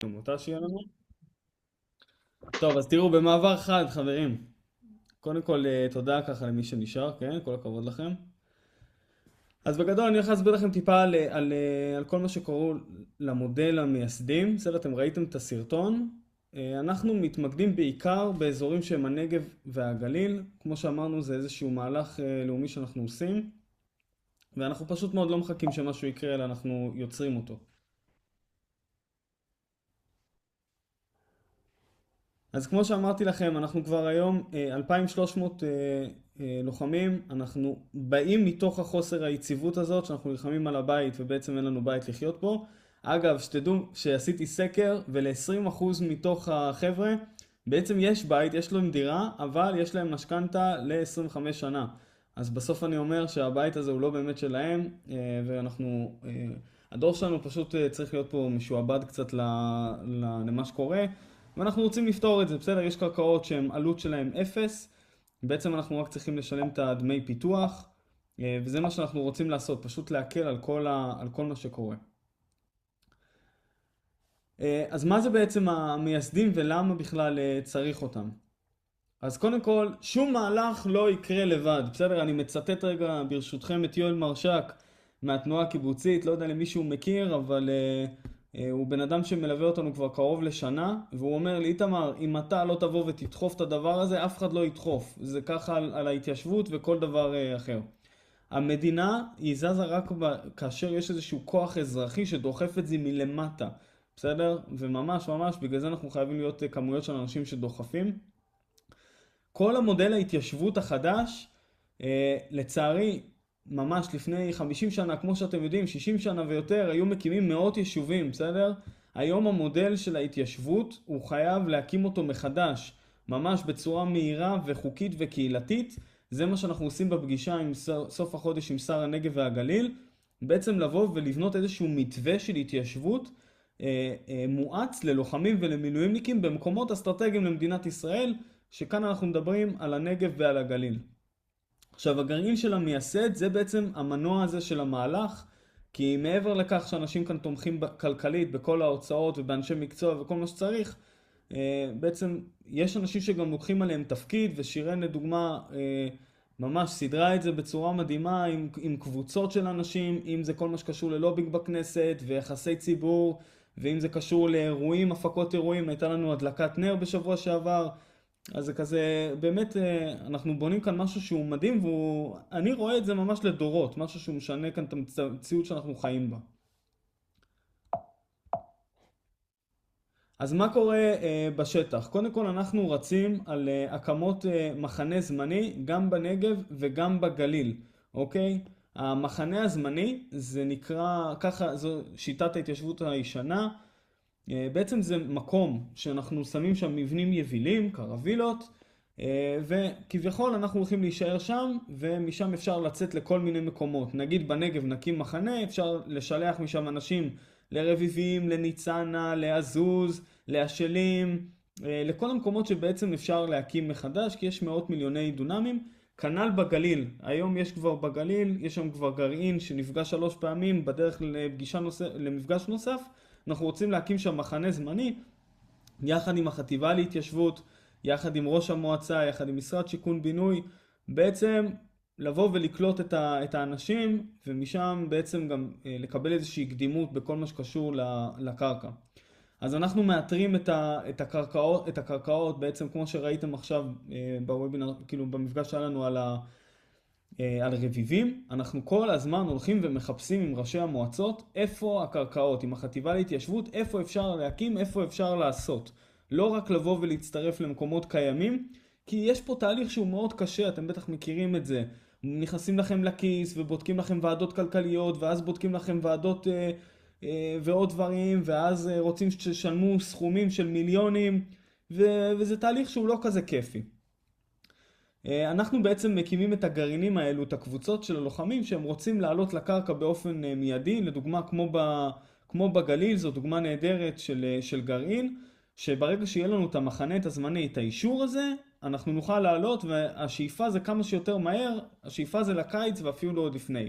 גם אותה שיהיה לנו. טוב, אז תראו, במעבר חד, חברים. קודם כל, תודה ככה למי שנשאר, כן? כל הכבוד לכם. אז בגדול אני הולך להסביר לכם טיפה על כל מה שקורה למודל המייסדים. בסדר, אתם ראיתם את הסרטון. אנחנו מתמקדים בעיקר באזורים שהם הנגב והגליל. כמו שאמרנו, זה איזשהו מהלך לאומי שאנחנו עושים. ואנחנו פשוט מאוד לא מחכים שמשהו יקרה, אלא אנחנו יוצרים אותו. אז כמו שאמרתי לכם, אנחנו כבר היום 2,300 לוחמים, אנחנו באים מתוך החוסר היציבות הזאת, שאנחנו נלחמים על הבית ובעצם אין לנו בית לחיות פה. אגב, שתדעו שעשיתי סקר ול-20% מתוך החבר'ה, בעצם יש בית, יש להם דירה, אבל יש להם משכנתה ל-25 שנה. אז בסוף אני אומר שהבית הזה הוא לא באמת שלהם, ואנחנו, הדור שלנו פשוט צריך להיות פה משועבד קצת למה שקורה. ואנחנו רוצים לפתור את זה, בסדר? יש קרקעות שהן עלות שלהן אפס, בעצם אנחנו רק צריכים לשלם את הדמי פיתוח, וזה מה שאנחנו רוצים לעשות, פשוט להקל על כל מה שקורה. אז מה זה בעצם המייסדים ולמה בכלל צריך אותם? אז קודם כל, שום מהלך לא יקרה לבד, בסדר? אני מצטט רגע ברשותכם את יואל מרשק מהתנועה הקיבוצית, לא יודע למי שהוא מכיר, אבל הוא בן אדם שמלווה אותנו כבר קרוב לשנה, והוא אומר לי, איתמר, אם אתה לא תבוא ותדחוף את הדבר הזה, אף אחד לא ידחוף. זה ככה על ההתיישבות וכל דבר אחר. המדינה היא זזה רק כאשר יש איזשהו כוח אזרחי שדוחף את זה מלמטה, בסדר? וממש ממש, בגלל זה אנחנו חייבים להיות כמויות של אנשים שדוחפים. כל המודל ההתיישבות החדש, לצערי, ממש לפני 50 שנה, כמו שאתם יודעים, 60 שנה ויותר, היו מקימים מאות יישובים, בסדר? היום המודל של ההתיישבות, הוא חייב להקים אותו מחדש, ממש בצורה מהירה וחוקית וקהילתית. זה מה שאנחנו עושים בפגישה עם סוף החודש עם שר הנגב והגליל, בעצם לבוא ולבנות איזשהו מתווה של התיישבות מואץ ללוחמים ולמילואימניקים במקומות אסטרטגיים למדינת ישראל, שכאן אנחנו מדברים על הנגב ועל הגליל. עכשיו, הגרעין של המייסד זה בעצם המנוע הזה של המהלך, כי מעבר לכך שאנשים כאן תומכים כלכלית בכל ההוצאות ובאנשי מקצוע וכל מה שצריך, בעצם יש אנשים שגם לוקחים עליהם תפקיד, ושירן לדוגמה ממש סדרה את זה בצורה מדהימה עם קבוצות של אנשים, אם זה כל מה שקשור ללובינג בכנסת ויחסי ציבור, ואם זה קשור לאירועים, הפקות אירועים, הייתה לנו הדלקת נר בשבוע שעבר, אז זה כזה, באמת אנחנו בונים כאן משהו שהוא מדהים, ואני רואה את זה ממש לדורות, משהו שהוא משנה כאן את המציאות שאנחנו חיים בה. אז מה קורה בשטח? קודם כל אנחנו רצים על הקמות מחנה זמני גם בנגב וגם בגליל, אוקיי? המחנה הזמני זה נקרא, ככה זו שיטת ההתיישבות הישנה, בעצם זה מקום שאנחנו שמים שם מבנים יבילים, קרווילות, וכביכול אנחנו הולכים להישאר שם, ומשם אפשר לצאת לכל מיני מקומות. נגיד בנגב נקים מחנה, אפשר לשלח משם אנשים לרביבים, לניצנה, לעזוז, לאשלים, לכל המקומות שבעצם אפשר להקים מחדש, כי יש מאות מיליוני דונמים. כנ"ל בגליל, היום יש כבר בגליל, יש שם כבר גרעין שנפגש 3 פעמים בדרך למפגש נוסף. אנחנו רוצים להקים שם מחנה זמני, יחד עם החטיבה להתיישבות, יחד עם ראש המועצה, יחד עם משרד שיכון בינוי, בעצם לבוא ולקלוט את האנשים, ומשם בעצם גם לקבל איזושהי קדימות בכל מה שקשור לקרקע. אז אנחנו מאתרים את הקרקעות בעצם כמו שראיתם עכשיו בוובינר, כאילו במפגש שלנו על רביבים. אנחנו כל הזמן הולכים ומחפשים עם ראשי המועצות איפה הקרקעות, עם החטיבה להתיישבות, איפה אפשר להקים, איפה אפשר לעשות. לא רק לבוא ולהצטרף למקומות קיימים, כי יש פה תהליך שהוא מאוד קשה, אתם בטח מכירים את זה. נכנסים לכם לכיס ובודקים לכם ועדות כלכליות, ואז בודקים לכם ועדות ועוד דברים, ואז רוצים שתשלמו סכומים של מיליונים, וזה תהליך שהוא לא כזה כיפי. אנחנו בעצם מקימים את הגרעינים האלו, את הקבוצות של הלוחמים שהם רוצים לעלות לקרקע באופן מיידי, לדוגמה כמו בגליל, זו דוגמה נהדרת של גרעין, שברגע שיהיה לנו את המחנה, את הזמני, את האישור הזה, אנחנו נוכל לעלות, והשאיפה זה כמה שיותר מהר, השאיפה זה לקיץ ואפילו לא עוד לפני.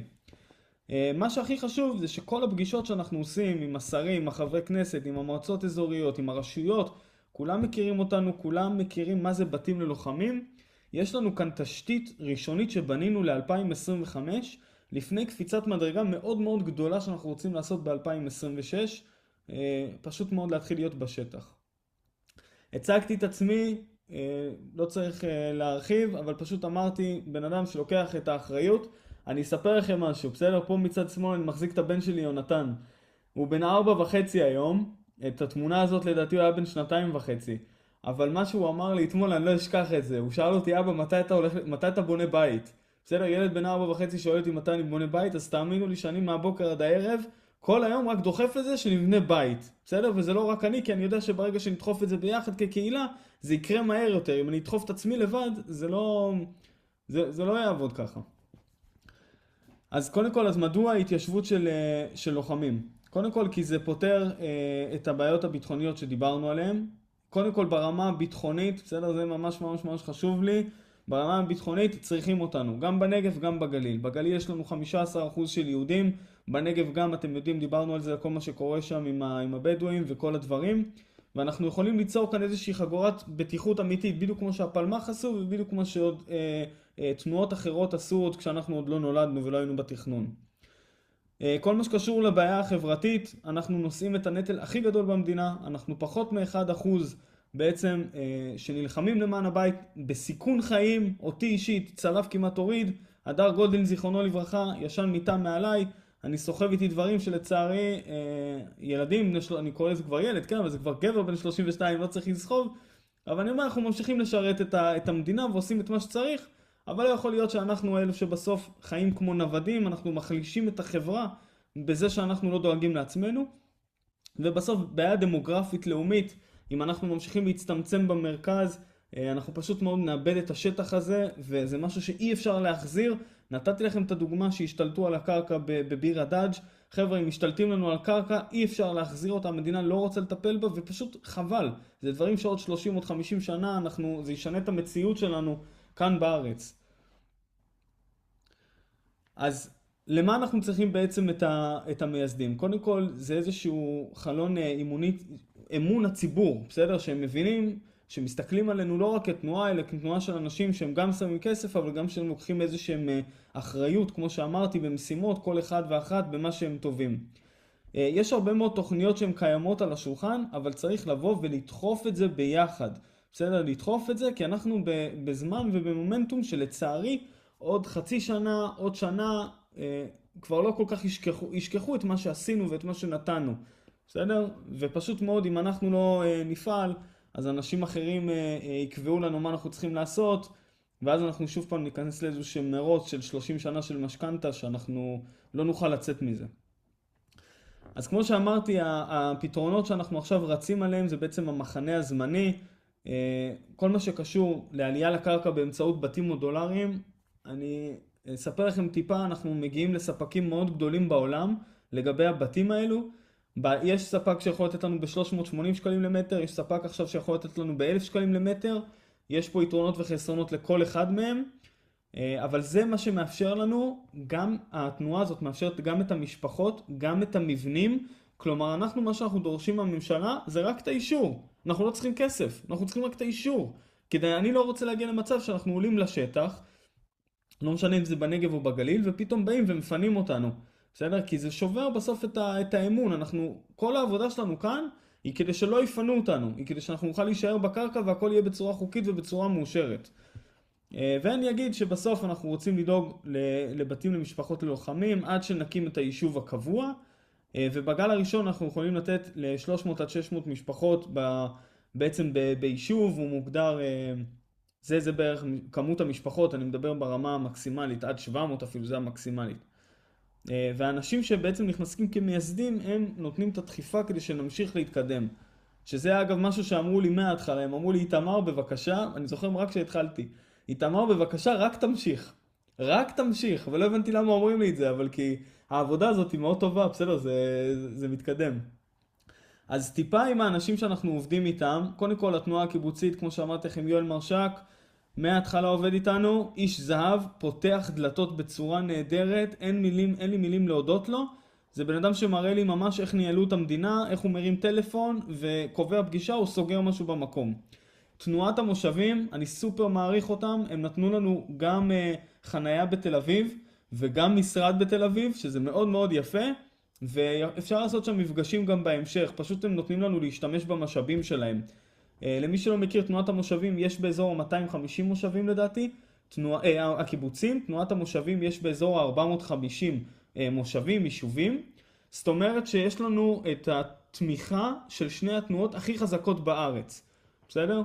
מה שהכי חשוב זה שכל הפגישות שאנחנו עושים עם השרים, עם החברי כנסת, עם המועצות אזוריות, עם הרשויות, כולם מכירים אותנו, כולם מכירים מה זה בתים ללוחמים. יש לנו כאן תשתית ראשונית שבנינו ל-2025, לפני קפיצת מדרגה מאוד מאוד גדולה שאנחנו רוצים לעשות ב-2026, פשוט מאוד להתחיל להיות בשטח. הצגתי את עצמי, לא צריך להרחיב, אבל פשוט אמרתי, בן אדם שלוקח את האחריות. אני אספר לכם משהו, בסדר? פה מצד שמאל אני מחזיק את הבן שלי, יונתן. הוא בן 4.5 היום, את התמונה הזאת לדעתי הוא היה בן 2.5. אבל מה שהוא אמר לי אתמול, אני לא אשכח את זה. הוא שאל אותי, אבא, מתי אתה בונה בית? בסדר, ילד בן 4.5 שואל אותי מתי אני בונה בית, אז תאמינו לי שאני מהבוקר עד הערב, כל היום רק דוחף את זה שנבנה בית. בסדר? וזה לא רק אני, כי אני יודע שברגע שנדחוף את זה ביחד כקהילה, זה יקרה מהר יותר. אם אני אדחוף את עצמי לבד, זה לא יעבוד ככה. אז קודם כל, אז מדוע ההתיישבות של לוחמים? קודם כל, כי זה פותר את הבעיות הביטחוניות שדיברנו עליהן. קודם כל, ברמה הביטחונית, בסדר? זה ממש ממש ממש חשוב לי. ברמה הביטחונית צריכים אותנו, גם בנגב, גם בגליל. בגליל יש לנו 15% של יהודים, בנגב גם, אתם יודעים, דיברנו על זה, על כל מה שקורה שם עם הבדואים וכל הדברים. ואנחנו יכולים ליצור כאן איזושהי חגורת בטיחות אמיתית, בדיוק כמו שהפלמ"ח עשו, ובדיוק כמו שעוד תנועות אחרות עשו עוד כשאנחנו עוד לא נולדנו ולא היינו בתכנון. כל מה שקשור לבעיה החברתית, אנחנו נושאים את הנטל הכי גדול במדינה, אנחנו פחות מ1% בעצם שנלחמים למען הבית, בסיכון חיים, אותי אישית, צלף כמעט הוריד, הדר גולדין זיכרונו לברכה, ישן מיטה מעליי, אני סוחב איתי דברים שלצערי ילדים, אני קורא לזה כבר ילד, כן, אבל זה כבר גבר בן 32, לא צריך לסחוב, אבל אני אומר, אנחנו ממשיכים לשרת את המדינה ועושים את מה שצריך, אבל לא יכול להיות שאנחנו אלו שבסוף חיים כמו נוודים, אנחנו מחלישים את החברה בזה שאנחנו לא דואגים לעצמנו, ובסוף בעיה דמוגרפית לאומית, אם אנחנו ממשיכים להצטמצם במרכז, אנחנו פשוט מאוד נאבד את השטח הזה, וזה משהו שאי אפשר להחזיר. נתתי לכם את הדוגמה שהשתלטו על הקרקע בביר הדאג'. חבר'ה, אם משתלטים לנו על קרקע, אי אפשר להחזיר אותה, המדינה לא רוצה לטפל בה, ופשוט חבל. זה דברים שעוד 30 או 50 שנה, זה ישנה את המציאות שלנו כאן בארץ. אז למה אנחנו צריכים בעצם את המייסדים? קודם כל, זה איזשהו חלון אמון הציבור, בסדר? שהם מבינים, שמסתכלים עלינו לא רק כתנועה, אלא כתנועה של אנשים שהם גם שמים כסף, אבל גם שהם לוקחים איזשהם אחריות, כמו שאמרתי, במשימות, כל אחד ואחת במה שהם טובים. יש הרבה מאוד תוכניות שהן קיימות על השולחן, אבל צריך לבוא ולדחוף את זה ביחד. בסדר? לדחוף את זה, כי אנחנו בזמן ובמומנטום שלצערי, עוד חצי שנה, עוד שנה, כבר לא כל כך ישכחו את מה שעשינו ואת מה שנתנו. בסדר? ופשוט מאוד, אם אנחנו לא נפעל, אז אנשים אחרים יקבעו לנו מה אנחנו צריכים לעשות, ואז אנחנו שוב פעם ניכנס לאיזשהו מרוץ של 30 שנה של משכנתה, שאנחנו לא נוכל לצאת מזה. אז כמו שאמרתי, הפתרונות שאנחנו עכשיו רצים עליהם זה בעצם המחנה הזמני. כל מה שקשור לעלייה לקרקע באמצעות בתים מודולריים, אני אספר לכם טיפה, אנחנו מגיעים לספקים מאוד גדולים בעולם לגבי הבתים האלו. יש ספק שיכול לתת לנו ב-380 שקלים למטר, יש ספק עכשיו שיכול לתת לנו ב-1,000 שקלים למטר. יש פה יתרונות וחסרונות לכל אחד מהם, אבל זה מה שמאפשר לנו, גם התנועה הזאת מאפשרת גם את המשפחות, גם את המבנים. כלומר, מה שאנחנו דורשים מהממשלה זה רק את האישור. אנחנו לא צריכים כסף, אנחנו צריכים רק את האישור. אני לא רוצה להגיע למצב שאנחנו עולים לשטח, לא משנה אם זה בנגב או בגליל, ופתאום באים ומפנים אותנו. בסדר? כי זה שובר בסוף את האמון. כל העבודה שלנו כאן היא כדי שלא יפנו אותנו, היא כדי שאנחנו נוכל להישאר בקרקע והכל יהיה בצורה חוקית ובצורה מאושרת. ואני אגיד שבסוף אנחנו רוצים לדאוג לבתים למשפחות ללוחמים עד שנקים את היישוב הקבוע, ובגל הראשון אנחנו יכולים לתת ל-300 עד 600 משפחות בעצם ביישוב. הוא מוגדר, זה בערך כמות המשפחות, אני מדבר ברמה המקסימלית, עד 700 אפילו, זה המקסימלית. והאנשים שבעצם נכנסים כמייסדים, הם נותנים את הדחיפה כדי שנמשיך להתקדם. שזה אגב משהו שאמרו לי מההתחלה, הם אמרו לי, איתמר בבקשה, אני זוכר רק כשהתחלתי, איתמר בבקשה רק תמשיך, רק תמשיך, ולא הבנתי למה אומרים לי את זה, אבל כי העבודה הזאת היא מאוד טובה, בסדר, זה מתקדם. אז טיפה עם האנשים שאנחנו עובדים איתם, קודם כל התנועה הקיבוצית, כמו שאמרתי לכם, יואל מרשק, מההתחלה עובד איתנו, איש זהב, פותח דלתות בצורה נהדרת, אין לי מילים להודות לו. זה בן אדם שמראה לי ממש איך ניהלו את המדינה, איך הוא מרים טלפון וקובע פגישה או סוגר משהו במקום. תנועת המושבים, אני סופר מעריך אותם, הם נתנו לנו גם חנייה בתל אביב וגם משרד בתל אביב, שזה מאוד מאוד יפה, ואפשר לעשות שם מפגשים גם בהמשך, פשוט הם נותנים לנו להשתמש במשאבים שלהם. למי שלא מכיר, תנועת המושבים יש באזור 250 מושבים לדעתי, הקיבוצים, תנועת המושבים יש באזור 450 מושבים, יישובים. זאת אומרת שיש לנו את התמיכה של שני התנועות הכי חזקות בארץ. בסדר?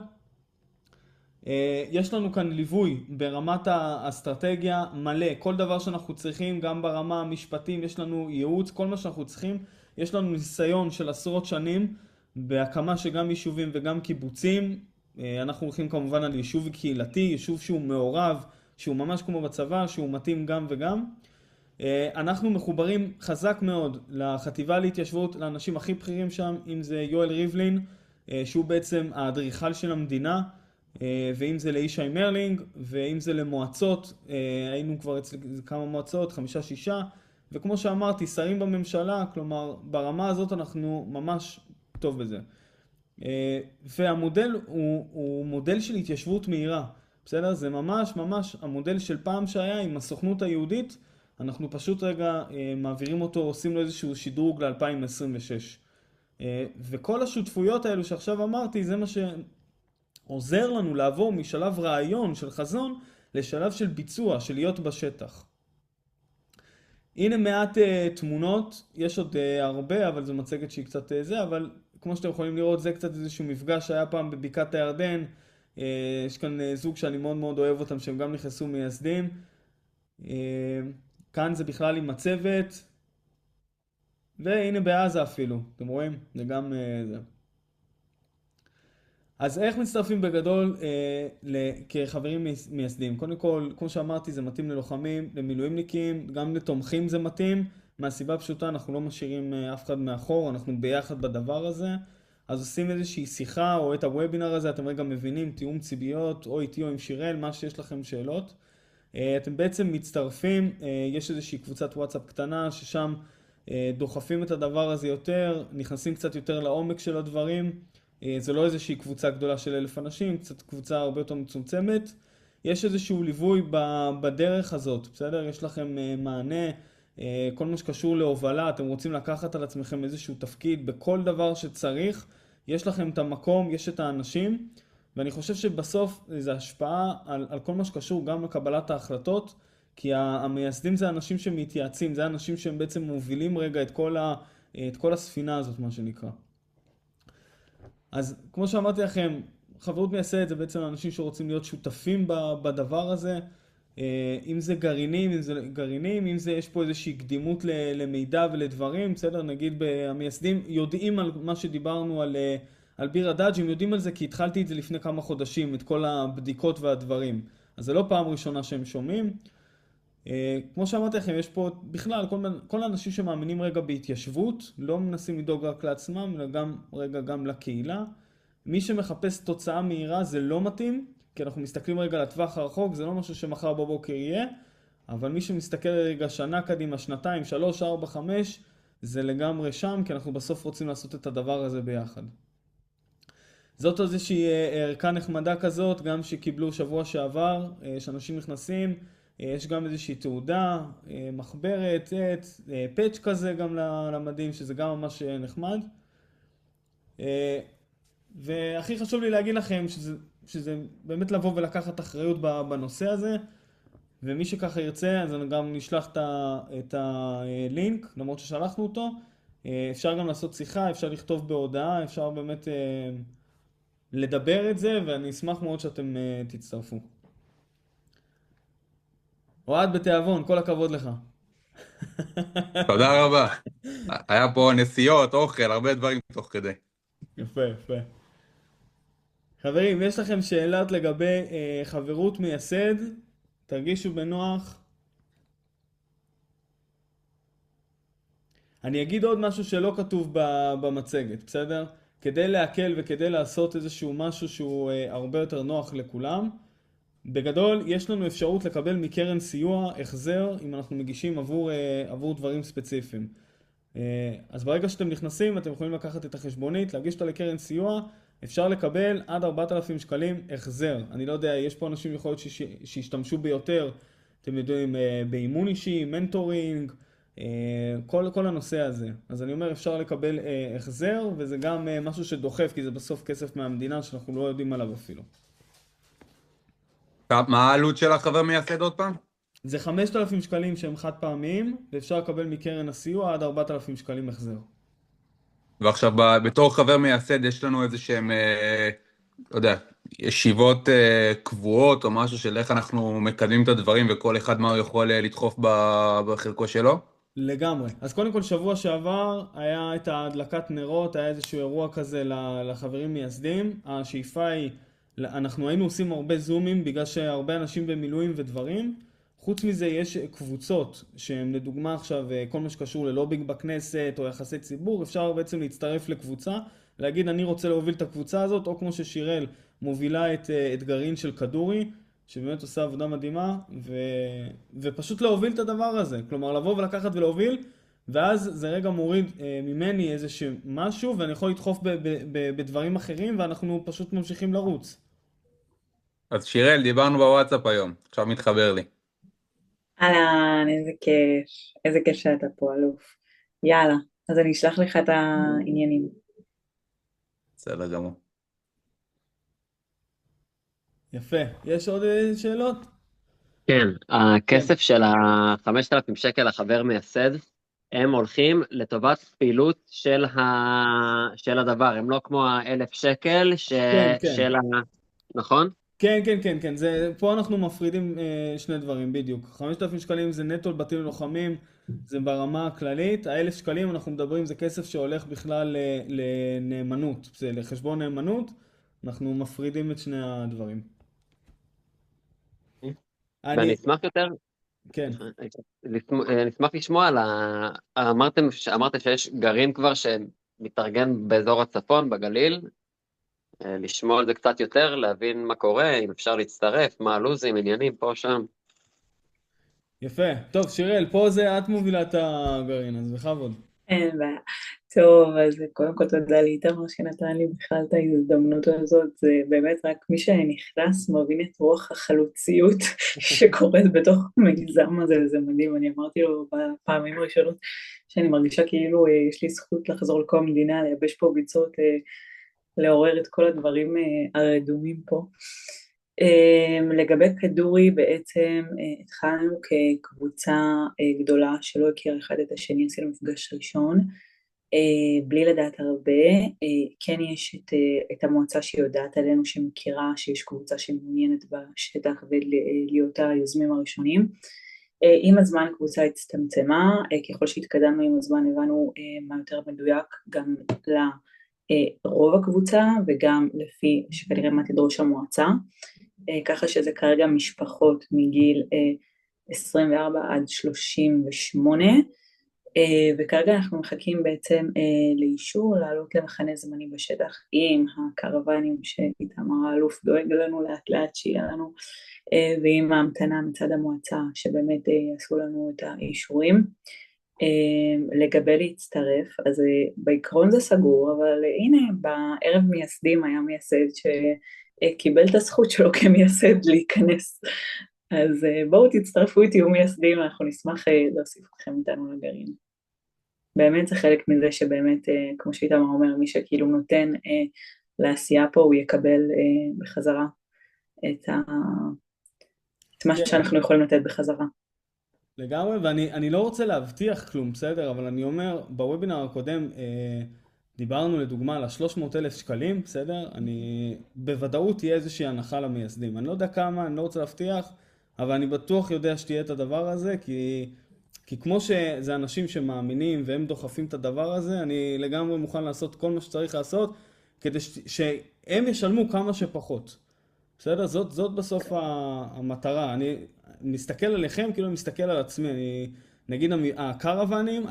יש לנו כאן ליווי ברמת האסטרטגיה מלא, כל דבר שאנחנו צריכים, גם ברמה המשפטים, יש לנו ייעוץ, כל מה שאנחנו צריכים. יש לנו ניסיון של עשרות שנים בהקמה של גם יישובים וגם קיבוצים. אנחנו הולכים כמובן על יישוב קהילתי, יישוב שהוא מעורב, שהוא ממש כמו בצבא, שהוא מתאים גם וגם. אנחנו מחוברים חזק מאוד לחטיבה להתיישבות, לאנשים הכי בכירים שם, אם זה יואל ריבלין, שהוא בעצם האדריכל של המדינה, ואם זה לישי מרלינג, ואם זה למועצות, היינו כבר אצל כמה מועצות, 5-6, וכמו שאמרתי, שרים בממשלה, כלומר ברמה הזאת אנחנו ממש טוב בזה. והמודל הוא מודל של התיישבות מהירה, בסדר? זה ממש המודל של פעם שהיה עם הסוכנות היהודית, אנחנו פשוט רגע מעבירים אותו, עושים לו איזשהו שדרוג ל-2026. וכל השותפויות האלו שעכשיו אמרתי, זה מה שעוזר לנו לעבור משלב רעיון של חזון לשלב של ביצוע, של להיות בשטח. הנה מעט תמונות, יש עוד הרבה, אבל זו מצגת שהיא קצת זה, אבל כמו שאתם יכולים לראות, זה קצת איזשהו מפגש שהיה פעם בבקעת הירדן. יש כאן זוג שאני מאוד מאוד אוהב אותם, שהם גם נכנסו מייסדים. כאן זה בכלל עם הצוות, והנה בעזה אפילו, אתם רואים? זה גם זה. אז איך מצטרפים בגדול כחברים מייסדים? קודם כל, כמו שאמרתי, זה מתאים ללוחמים, למילואימניקים, גם לתומכים זה מתאים. מהסיבה פשוטה, אנחנו לא משאירים אף אחד מאחור, אנחנו ביחד בדבר הזה. אז עושים איזושהי שיחה או את הוובינר הזה, אתם רגע מבינים, תיאום ציביות, או איתי או עם שירל, מה שיש לכם שאלות. אתם בעצם מצטרפים, יש איזושהי קבוצת וואטסאפ קטנה ששם דוחפים את הדבר הזה יותר, נכנסים קצת יותר לעומק של הדברים. זה לא איזושהי קבוצה גדולה של 1,000 אנשים, קצת קבוצה הרבה יותר מצומצמת. יש איזשהו ליווי בדרך הזאת, בסדר? יש לכם מענה, כל מה שקשור להובלה, אתם רוצים לקחת על עצמכם איזשהו תפקיד בכל דבר שצריך, יש לכם את המקום, יש את האנשים, ואני חושב שבסוף זה השפעה על כל מה שקשור גם לקבלת ההחלטות, כי המייסדים זה אנשים שמתייעצים, זה אנשים שהם בעצם מובילים רגע את כל הספינה הזאת, מה שנקרא. אז כמו שאמרתי לכם, חברות מייסדת זה בעצם אנשים שרוצים להיות שותפים בדבר הזה, אם זה גרעינים, אם זה יש פה איזושהי קדימות למידע ולדברים, בסדר? נגיד המייסדים יודעים על מה שדיברנו על ביר הדאג', הם יודעים על זה כי התחלתי את זה לפני כמה חודשים, את כל הבדיקות והדברים. אז זה לא פעם ראשונה שהם שומעים. כמו שאמרתי לכם, יש פה בכלל כל האנשים שמאמינים רגע בהתיישבות, לא מנסים לדאוג רק לעצמם, אלא גם לקהילה. מי שמחפש תוצאה מהירה זה לא מתאים, כי אנחנו מסתכלים רגע לטווח הרחוק, זה לא משהו שמחר בבוקר יהיה, אבל מי שמסתכל רגע שנה קדימה, 2, 3, 4, 5, זה לגמרי שם, כי אנחנו בסוף רוצים לעשות את הדבר הזה ביחד. זאת איזושהי ערכה נחמדה כזאת, גם שקיבלו שבוע שעבר, שאנשים נכנסים, יש גם איזושהי תעודה, מחברת, פאץ' כזה גם למדים, שזה גם ממש נחמד. והכי חשוב לי להגיד לכם שזה באמת לבוא ולקחת אחריות בנושא הזה, ומי שככה ירצה, אז אני גם נשלח את הלינק, למרות ששלחנו אותו. אפשר גם לעשות שיחה, אפשר לכתוב בהודעה, אפשר באמת לדבר את זה, ואני אשמח מאוד שאתם תצטרפו. אוהד בתיאבון, כל הכבוד לך. תודה רבה. היה פה נסיעות, אוכל, הרבה דברים תוך כדי. יפה, יפה. חברים, יש לכם שאלות לגבי חברות מייסד? תרגישו בנוח. אני אגיד עוד משהו שלא כתוב במצגת, בסדר? כדי להקל וכדי לעשות איזשהו משהו שהוא הרבה יותר נוח לכולם. בגדול, יש לנו אפשרות לקבל מקרן סיוע החזר אם אנחנו מגישים עבור דברים ספציפיים. אז ברגע שאתם נכנסים, אתם יכולים לקחת את החשבונית, להגיש אותה לקרן סיוע, אפשר לקבל עד 4,000 שקלים החזר. אני לא יודע, יש פה אנשים יכול להיות שישתמשו ביותר, אתם יודעים, באימון אישי, מנטורינג, כל הנושא הזה. אז אני אומר, אפשר לקבל החזר, וזה גם משהו שדוחף, כי זה בסוף כסף מהמדינה שאנחנו לא יודעים עליו אפילו. מה העלות של החבר מייסד עוד פעם? זה 5,000 שקלים שהם חד פעמיים, ואפשר לקבל מקרן הסיוע עד 4,000 שקלים החזר. ועכשיו, בתור חבר מייסד, יש לנו איזה שהם, לא יודע, ישיבות קבועות או משהו של איך אנחנו מקדמים את הדברים וכל אחד מה הוא יכול לדחוף בחלקו שלו? לגמרי. אז קודם כל שבוע שעבר היה את ההדלקת נרות, היה איזשהו אירוע כזה לחברים מייסדים. השאיפה היא, אנחנו היינו עושים הרבה זומים בגלל שהרבה אנשים במילואים ודברים. חוץ מזה יש קבוצות שהן לדוגמה עכשיו כל מה שקשור ללובינג בכנסת או יחסי ציבור, אפשר בעצם להצטרף לקבוצה, להגיד אני רוצה להוביל את הקבוצה הזאת, או כמו ששיראל מובילה את גרעין של כדורי, שבאמת עושה עבודה מדהימה, ופשוט להוביל את הדבר הזה. כלומר, לבוא ולקחת ולהוביל, ואז זה רגע מוריד ממני איזשהו משהו, ואני יכול לדחוף בדברים אחרים, ואנחנו פשוט ממשיכים לרוץ. אז שיראל, דיברנו בוואטסאפ היום, עכשיו מתחבר לי. אהלן, איזה כיף. איזה כיף שאתה פה, אלוף. יאללה, אז אני אשלח לך את העניינים. בסדר גמור. יפה. יש עוד שאלות? כן, הכסף של ה-5,000 שקל החבר מייסד, הם הולכים לטובת פעילות של הדבר, הם לא כמו ה-1,000 שקל כן, כן. של נכון? כן, כן, כן, כן. פה אנחנו מפרידים שני דברים, בדיוק. 5,000 שקלים זה נטו לבתים ללוחמים, זה ברמה הכללית. ה-1,000 שקלים אנחנו מדברים, זה כסף שהולך בכלל לנאמנות, זה לחשבון נאמנות. אנחנו מפרידים את שני הדברים. ואני אשמח יותר, כן. אני אשמח לשמוע אמרתם שיש גרעין כבר שמתארגן באזור הצפון, בגליל, לשמוע על זה קצת יותר, להבין מה קורה, אם אפשר להצטרף, מה הלוזים, עניינים, פה, שם. יפה. טוב, שיראל, פה זה את מובילה את הגרעין, אז בכבוד. אין בעיה. טוב, אז קודם כל תודה לאיתמר שנתן לי בכלל את ההזדמנות הזאת, זה באמת רק מי שנכנס מבין את רוח החלוציות שקורית בתוך המיזם הזה, וזה מדהים. אני אמרתי לו בפעמים הראשונות שאני מרגישה כאילו יש לי זכות לחזור לכל המדינה, לייבש פה ביצות, לעורר את כל הדברים הרדומים פה. לגבי כדורי בעצם התחלנו כקבוצה גדולה שלא הכירה אחד את השני, עשינו מפגש ראשון, בלי לדעת הרבה. כן יש את המועצה שיודעת עלינו, שמכירה שיש קבוצה שמעוניינת בשטח ולהיות היוזמים הראשונים. עם הזמן הקבוצה הצטמצמה, ככל שהתקדמנו עם הזמן הבנו מה יותר מדויק גם לרוב הקבוצה וגם לפי שכנראה מה תדרוש המועצה, ככה שזה כרגע משפחות מגיל 24 עד 38, וכרגע אנחנו מחכים בעצם לאישור לעלות למחנה זמני בשטח עם הקרוונים שאיתמר האלוף דואג לנו לאט לאט שיהיה לנו, ועם ההמתנה מצד המועצה שבאמת יעשו לנו את האישורים. לגבי להצטרף, אז בעקרון זה סגור, אבל הנה בערב מייסדים היה מייסד שקיבל את הזכות שלו כמייסד להיכנס, אז בואו תצטרפו איתי ומייסדים, אנחנו נשמח להוסיף אתכם איתנו לגרעין. באמת זה חלק מזה שבאמת, כמו שאיתמר אומר, מי שכאילו נותן לעשייה פה, הוא יקבל בחזרה את מה שאנחנו יכולים לתת בחזרה. לגמרי, ואני לא רוצה להבטיח כלום, בסדר? אבל אני אומר, בוובינר הקודם דיברנו לדוגמה על ה-300,000 שקלים, בסדר? בוודאות תהיה איזושהי הנחה למייסדים. אני לא יודע כמה, אני לא רוצה להבטיח, אבל אני בטוח יודע שתהיה את הדבר הזה, כי כמו שזה אנשים שמאמינים והם דוחפים את הדבר הזה, אני לגמרי מוכן לעשות כל מה שצריך לעשות, כדי שהם ישלמו כמה שפחות. בסדר? זאת בסוף המטרה. אני מסתכל עליכם כאילו אני מסתכל על עצמי. נגיד הקרוונים,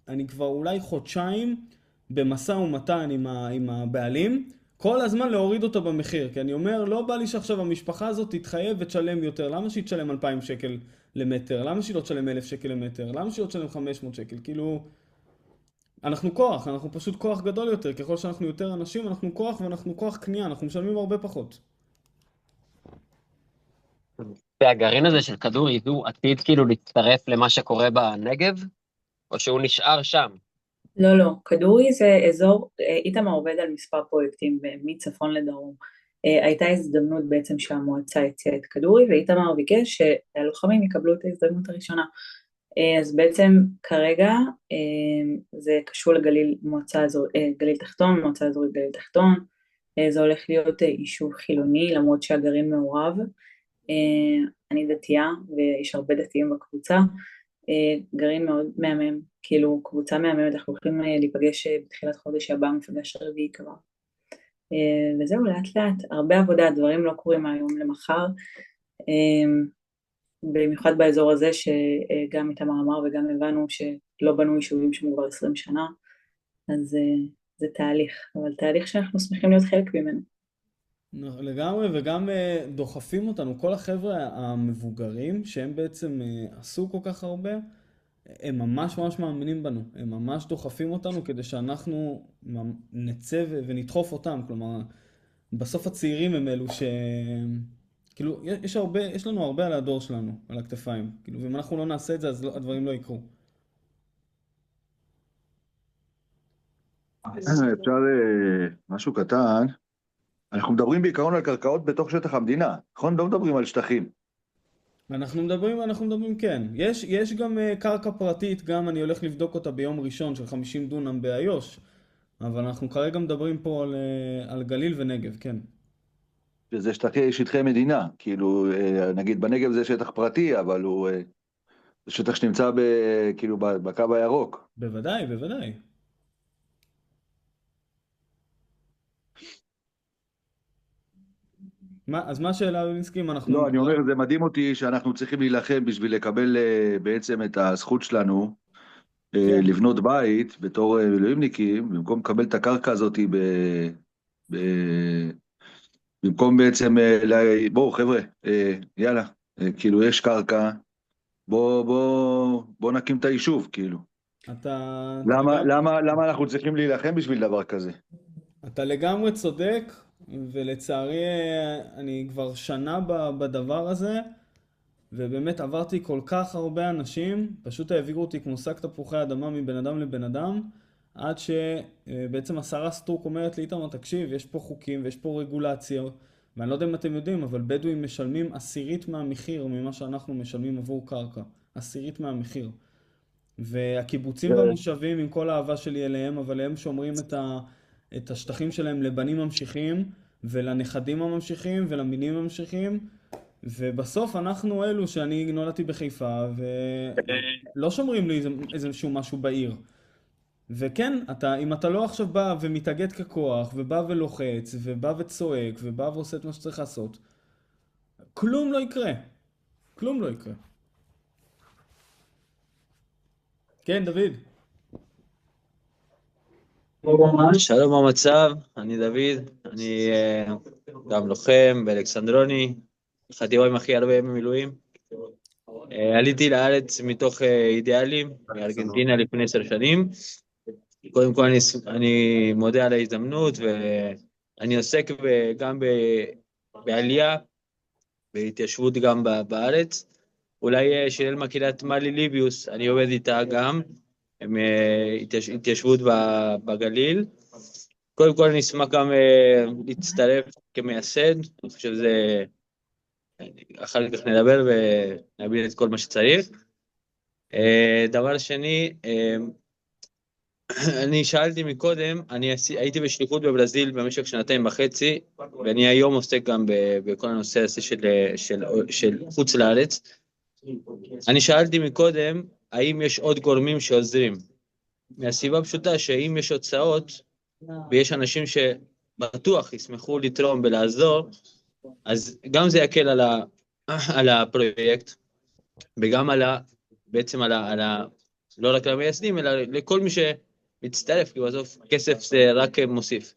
אני כבר אולי חודשיים במשא ומתן עם הבעלים, כל הזמן להוריד אותו במחיר, כי אני אומר, לא בא לי שעכשיו המשפחה הזאת תתחייב ותשלם יותר. למה שהיא תשלם 2,000 שקל למטר? למה שהיא לא תשלם 1,000 שקל למטר? למה שהיא לא תשלם 500 שקל? כאילו, אנחנו כוח, אנחנו פשוט כוח גדול יותר. ככל שאנחנו יותר אנשים, אנחנו כוח ואנחנו כוח קנייה, אנחנו משלמים הרבה פחות. והגרעין הזה של כדורי, הוא עתיד כאילו להצטרף למה שקורה בנגב, או שהוא נשאר שם? לא, לא, כדורי זה אזור, איתמר עובד על מספר פרויקטים מצפון לדרום. הייתה הזדמנות בעצם שהמועצה הציעה את כדורי, ואיתמר ביקש שהלוחמים יקבלו את ההזדמנות הראשונה. אז בעצם כרגע זה קשור לגליל גליל תחתון, מועצה אזורית גליל תחתון. זה הולך להיות יישוב חילוני, למרות שהגרעין מעורב. אני דתייה ויש הרבה דתיים בקבוצה. גרעין מאוד מהמם, כאילו קבוצה מהממת, אנחנו הולכים להיפגש בתחילת חודש הבא, מפגש רביעי כבר. וזהו, לאט לאט, הרבה עבודה, דברים לא קורים מהיום למחר, במיוחד באזור הזה שגם איתמר אמר וגם הבנו שלא בנו יישובים שם כבר 20 שנה, אז זה תהליך, אבל תהליך שאנחנו שמחים להיות חלק ממנו. לגמרי, וגם דוחפים אותנו, כל החבר'ה המבוגרים שהם בעצם עשו כל כך הרבה, הם ממש ממש מאמינים בנו, הם ממש דוחפים אותנו כדי שאנחנו נצא ונדחוף אותם, כלומר, בסוף הצעירים הם אלו כאילו, יש לנו הרבה על הדור שלנו, על הכתפיים, כאילו, ואם אנחנו לא נעשה את זה, אז הדברים לא יקרו. אפשר משהו קטן. אנחנו מדברים בעיקרון על קרקעות בתוך שטח המדינה, נכון? לא מדברים על שטחים. אנחנו מדברים כן. יש גם קרקע פרטית, גם אני הולך לבדוק אותה ביום ראשון של 50 דונם באיו"ש, אבל אנחנו כרגע מדברים פה על גליל ונגב, כן. שזה שטחי מדינה, כאילו, נגיד בנגב זה שטח פרטי, אבל הוא זה שטח שנמצא כאילו בקו הירוק. בוודאי, בוודאי. אז מה השאלה, לינסקי, אם אנחנו... לא, אני אומר, זה מדהים אותי שאנחנו צריכים להילחם בשביל לקבל בעצם את הזכות שלנו כן. לבנות בית בתור מילואימניקים, במקום לקבל את הקרקע הזאת ב... במקום בעצם, בואו חבר'ה, יאללה, כאילו יש קרקע, בוא נקים את היישוב, כאילו. למה אנחנו צריכים להילחם בשביל דבר כזה? אתה לגמרי צודק, ולצערי אני כבר שנה בדבר הזה, ובאמת עברתי כל כך הרבה אנשים, פשוט העבירו אותי כמו שק תפוחי אדמה מבן אדם לבן אדם, עד שבעצם השרה סטרוק אומרת לי, איתמר, תקשיב, יש פה חוקים ויש פה רגולציה, ואני לא יודע אם אתם יודעים, אבל בדואים משלמים 10% מהמחיר ממה שאנחנו משלמים עבור קרקע. 10% מהמחיר. והקיבוצים והמושבים, עם כל האהבה שלי אליהם, אבל הם שומרים את השטחים שלהם לבנים ממשיכים, ולנכדים הממשיכים, ולמינים הממשיכים, ובסוף אנחנו אלו שאני נולדתי בחיפה, ולא שומרים לי איזשהו משהו בעיר. וכן, אם אתה לא עכשיו בא ומתאגד ככוח, ובא ולוחץ, ובא וצועק, ובא ועושה את מה שצריך לעשות, כלום לא יקרה. כלום לא יקרה. כן, דוד. שלום, המצב, אני דוד, אני גם לוחם באלכסנדרוני, חטיבה עם הכי הרבה במילואים. עליתי לארץ מתוך אידיאלים, מארגנטינה לפני 10 שנים. קודם כל אני מודה על ההזדמנות, ואני עוסק גם בעלייה, בהתיישבות גם בארץ. אולי של מקהילת מלי ליביוס, אני עובד איתה גם, עם התיישבות בגליל. קודם כל אני אשמח גם להצטרף כמייסד, אני חושב שזה, אחר כך נדבר ונביל את כל מה שצריך. דבר שני, אני שאלתי מקודם, אני הייתי בשליחות בברזיל במשך 2.5 ואני היום עוסק גם בכל הנושא הזה של חוץ לארץ. אני שאלתי מקודם, האם יש עוד גורמים שעוזרים? מהסיבה פשוטה שאם יש הוצאות, ויש אנשים שבטוח ישמחו לתרום ולעזור, אז גם זה יקל על הפרויקט, וגם בעצם לא רק למייסדים, אלא לכל מי שמצטרף, כי בסוף כסף זה רק מוסיף.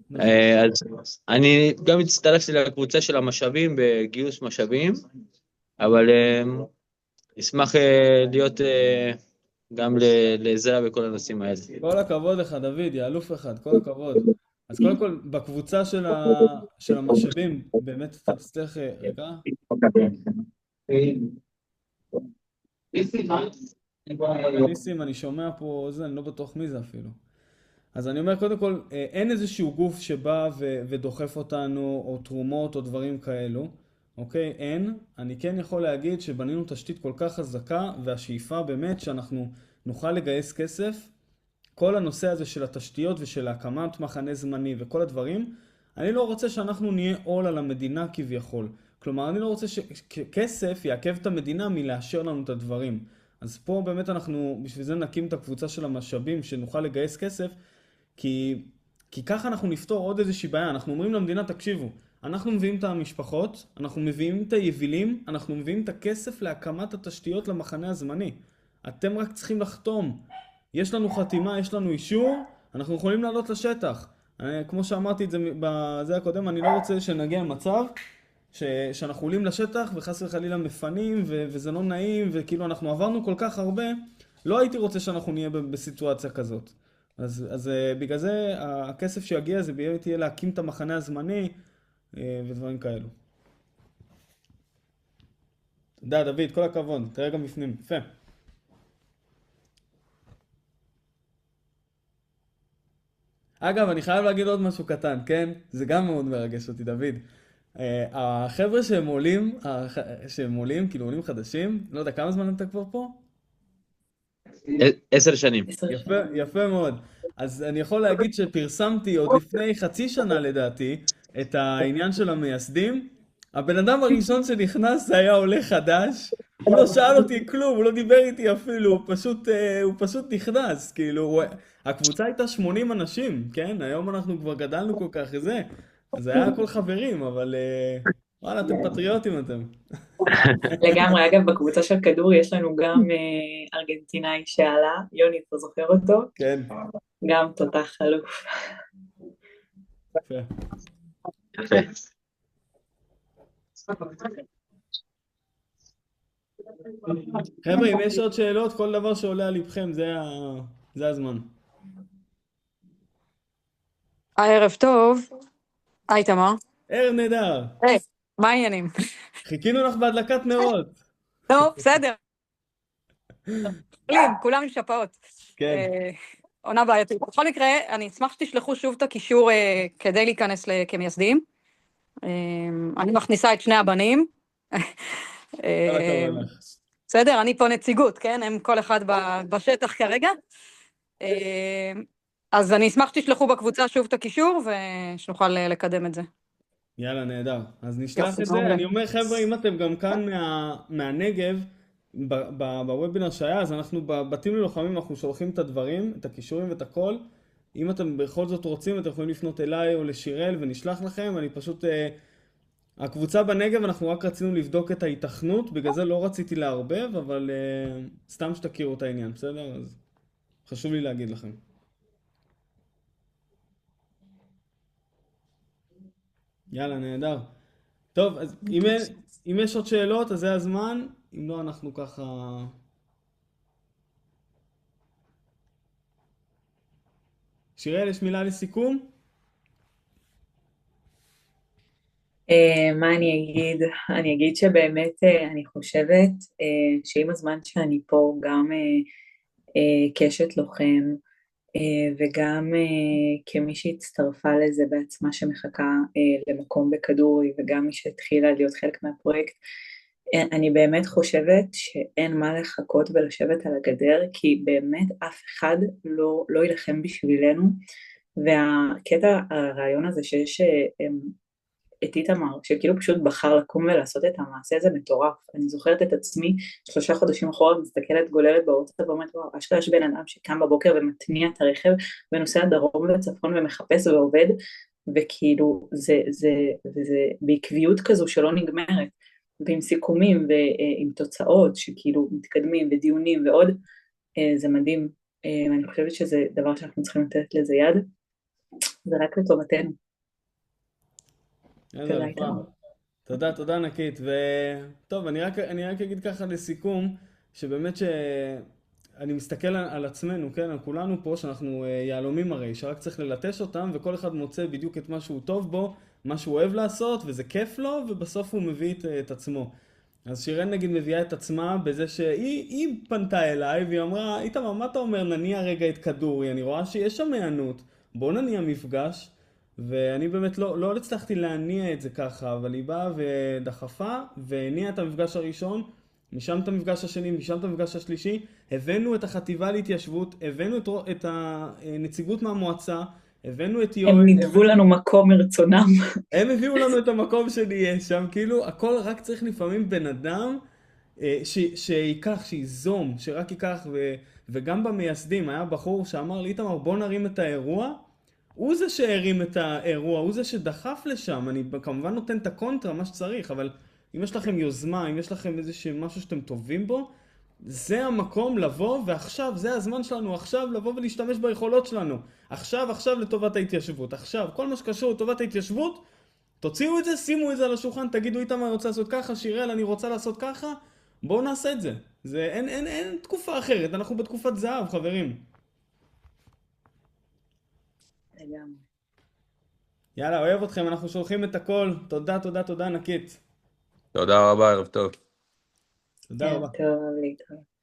נכון. אז אני גם הצטרפתי לקבוצה של המשאבים בגיוס משאבים, אבל אשמח להיות גם לעזרה בכל הנושאים האלה. כל הכבוד לך, דוד, יא אלוף אחד, כל הכבוד. אז קודם כל, בקבוצה של המשאבים, באמת אתה תצטרך, רגע, ניסים, אני שומע פה, אני לא בטוח מי זה אפילו. אז אני אומר, קודם כל, אין איזשהו גוף שבא ודוחף אותנו, או תרומות, או דברים כאלו, אוקיי? אין. אני כן יכול להגיד שבנינו תשתית כל כך חזקה, והשאיפה באמת שאנחנו נוכל לגייס כסף, כל הנושא הזה של התשתיות ושל הקמת מחנה זמני וכל הדברים, אני לא רוצה שאנחנו נהיה עול על המדינה כביכול. כלומר, אני לא רוצה שכסף יעכב את המדינה מלאשר לנו את הדברים. אז פה באמת אנחנו, בשביל זה נקים את הקבוצה של המשאבים, שנוכל לגייס כסף, כי ככה אנחנו נפתור עוד איזושהי בעיה. אנחנו אומרים למדינה, תקשיבו, אנחנו מביאים את המשפחות, אנחנו מביאים את היבילים, אנחנו מביאים את הכסף להקמת התשתיות למחנה הזמני. אתם רק צריכים לחתום. יש לנו חתימה, יש לנו אישור, אנחנו יכולים לעלות לשטח. כמו שאמרתי את זה בזה הקודם, אני לא רוצה שנגיע למצב שאנחנו עולים לשטח וחס וחלילה מפנים וזה לא נעים וכאילו אנחנו עברנו כל כך הרבה, לא הייתי רוצה שאנחנו נהיה בסיטואציה כזאת. אז בגלל זה הכסף שיגיע זה באמת יהיה להקים את המחנה הזמני ודברים כאלו. תודה דוד, כל הכבוד, תראה גם בפנים, יפה. אגב, אני חייב להגיד עוד משהו קטן, כן? זה גם מאוד מרגש אותי, דוד. החבר'ה שהם עולים, כאילו עולים חדשים, לא יודע, כמה זמן אתה כבר פה? 10 שנים. יפה מאוד. אז אני יכול להגיד שפרסמתי עוד לפני חצי שנה לדעתי, את העניין של המייסדים. הבן אדם הראשון שנכנס זה היה עולה חדש. הוא לא שאל אותי כלום, הוא לא דיבר איתי אפילו, הוא פשוט נכנס, כאילו, הקבוצה הייתה 80 אנשים, כן? היום אנחנו כבר גדלנו כל כך זה, אז זה היה הכל חברים, אבל וואלה, אתם פטריוטים אתם. לגמרי, אגב, בקבוצה של כדור יש לנו גם ארגנטינאי שעלה, יוני, אתה זוכר אותו? כן. גם תותח חלוף. יפה. יפה. חבר'ה, אם יש עוד שאלות, כל דבר שעולה על לבכם, זה הזמן. ערב טוב. היי תמר. ערב נהדר. היי, מה העניינים? חיכינו לך בהדלקת נרות. טוב, בסדר. כולם עם שפעות. כן. עונה בעייתית. בכל מקרה, אני אשמח שתשלחו שוב את הקישור כדי להיכנס כמייסדים. אני מכניסה את שני הבנים. בסדר, אני פה נציגות, כן? הם כל אחד בשטח כרגע. אז אני אשמח שתשלחו בקבוצה שוב את הקישור ושנוכל לקדם את זה. יאללה, נהדר. אז נשלח את זה. אני אומר, חבר'ה, אם אתם גם כאן מהנגב, בוובינר שהיה, אז אנחנו בבתים ללוחמים, אנחנו שולחים את הדברים, את הקישורים ואת הכל. אם אתם בכל זאת רוצים, אתם יכולים לפנות אליי או לשירל ונשלח לכם. אני פשוט... הקבוצה בנגב, אנחנו רק רצינו לבדוק את ההיתכנות, בגלל זה לא רציתי לערבב, אבל סתם שתכירו את העניין, בסדר? אז חשוב לי להגיד לכם. יאללה, נהדר. טוב, אז אם יש עוד שאלות, אז זה הזמן. אם לא, אנחנו ככה... שיראל, יש מילה לסיכום? מה אני אגיד? אני אגיד שבאמת אני חושבת שעם הזמן שאני פה גם קשת לוחם וגם כמי שהצטרפה לזה בעצמה שמחכה למקום בכדורי וגם מי שהתחילה להיות חלק מהפרויקט, אני באמת חושבת שאין מה לחכות ולשבת על הגדר, כי באמת אף אחד לא ילחם בשבילנו, והקטע, הרעיון הזה שיש את איתמר, שכאילו פשוט בחר לקום ולעשות את המעשה הזה מטורף. אני זוכרת את עצמי 3 חודשים אחורה, מסתכלת גוללת בוואטסאפ ואומרת, וואו, אשכרה יש בן אדם שקם בבוקר ומתניע את הרכב ונוסע דרום וצפון ומחפש ועובד, וכאילו זה בעקביות כזו שלא נגמרת, ועם סיכומים ועם תוצאות שכאילו מתקדמים ודיונים ועוד, זה מדהים. אני חושבת שזה דבר שאנחנו צריכים לתת לזה יד. זה רק לטובתנו, איזה תודה אלופה. איתנו. תודה, תודה ענקית. וטוב, אני רק אגיד ככה לסיכום, שבאמת אני מסתכל על עצמנו, כן, על כולנו פה, שאנחנו יהלומים הרי, שרק צריך ללטש אותם, וכל אחד מוצא בדיוק את מה שהוא טוב בו, מה שהוא אוהב לעשות, וזה כיף לו, ובסוף הוא מביא את עצמו. אז שירן נגיד מביאה את עצמה בזה שהיא פנתה אליי, והיא אמרה, איתמר, מה אתה אומר, נניע רגע את כדורי, אני רואה שיש שם היענות, בוא נניע מפגש. ואני באמת לא הצלחתי להניע את זה ככה, אבל היא באה ודחפה והניעה את המפגש הראשון, משם את המפגש השני, משם את המפגש השלישי, הבאנו את החטיבה להתיישבות, הבאנו את הנציגות מהמועצה, הבאנו את יואל, הם נידבו לנו מקום מרצונם. הם הביאו לנו את המקום שנהיה שם, כאילו הכל רק צריך לפעמים בן אדם שיקח, שיזום, שרק ייקח, וגם במייסדים היה בחור שאמר לי, איתמר, בוא נרים את האירוע, הוא זה שהרים את האירוע, הוא זה שדחף לשם, אני כמובן נותן את הקונטרה, מה שצריך, אבל אם יש לכם יוזמה, אם יש לכם משהו שאתם טובים בו, זה המקום לבוא, ועכשיו, זה הזמן שלנו עכשיו לבוא ולהשתמש ביכולות שלנו. עכשיו לטובת ההתיישבות. עכשיו, כל מה שקשור לטובת ההתיישבות, תוציאו את זה, שימו את זה על השולחן, תגידו, איתמר, אני רוצה לעשות ככה, שיראל, אני רוצה לעשות ככה, בואו נעשה את זה. אין תקופה אחרת, אנחנו בתקופת זהב, חברים. לגמרי. יאללה, אוהב אתכם, אנחנו שולחים את הכל. תודה, תודה, תודה ענקית. תודה רבה, ערב טוב. תודה רבה. טוב, להתראות.